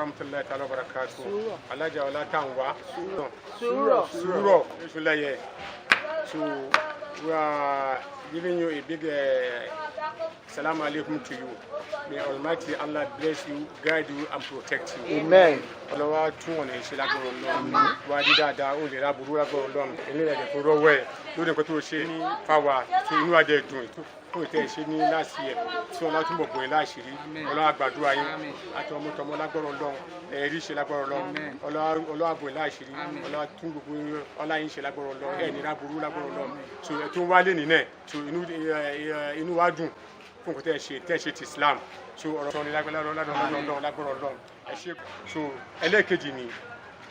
Rahmatullahi ta'ala barakatuh. Alaja wala tanwa. Suro. So we are giving you a big Assalamu alaikum to you. May Almighty Allah bless you, guide you, and protect you. Amen. Olawa tun woni se lagboro Ọlọ́run. Wa di dada o le ra buru lagboro Ọlọ́run. Eni le ko ro we. Lórí nǹkan tó ṣe ní fáwa tó inú adé dùn fún ìtẹ́ ṣe ní last year tí ọlá túnbọ̀ bọ̀ ẹ́ láṣìírí Ọlọ́run àgbàdúrà yín àti ọmọ lágbára Ọlọ́run ẹ̀rí ṣe lágbára Ọlọ́run Ọlọ́run àbọ̀ ẹ́ láṣìírí Ọlọ́run tún gbogbo ọlá yín ṣe lágbára Ọlọ́run ẹ̀ nira burú lágbára Ọlọ́run tó ẹ̀ tó ń wálé nìyẹn tó inú wa dùn fún nǹkan tẹ́ ṣe ti Islam tó ọ̀rọ̀ sọ ní lágbára Ọlọ́run ẹ̀ ṣe so ẹlẹ́ẹ̀kejì ni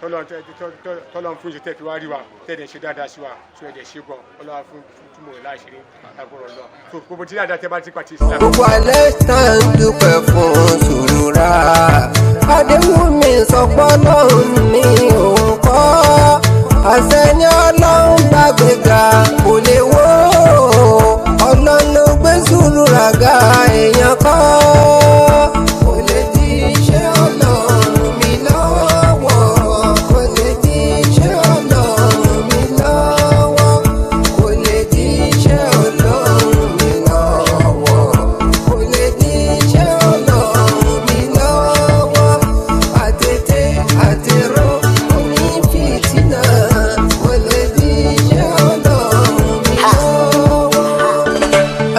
tọ́lọ́n fún ìṣẹ́ tẹ́kí wá rí wa tẹ́ẹ̀dẹ̀ ṣe dáadáa sí wa tó ẹ̀dẹ̀ ṣe gan ọlọ́wà fún túmọ̀ rẹ̀ láṣìírí lágbọ́rọ̀ lọ tó gbogbo tí dáadáa tẹ́ bá ti pàtí Islam. gbogbo alẹ́ tán dúpẹ́ fún Sùúrùrà Adéwùmí sọpọ́ lọ́hùn ní òun kọ́ àṣẹ ní Ọlọ́run gbàgbéga kò lè wó Ọlọ́run ló gbé Sùúrùrà ga èèyàn kọ́ kò lè di iṣẹ́ Ọlọ́run mi lọ́wọ́.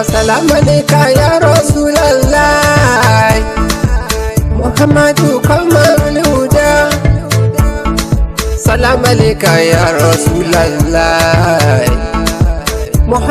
Assalamu alaikum ya Rasulallah Muhammadu kamalul huda Assalamu alaikum ya Rasulallah Muhammadu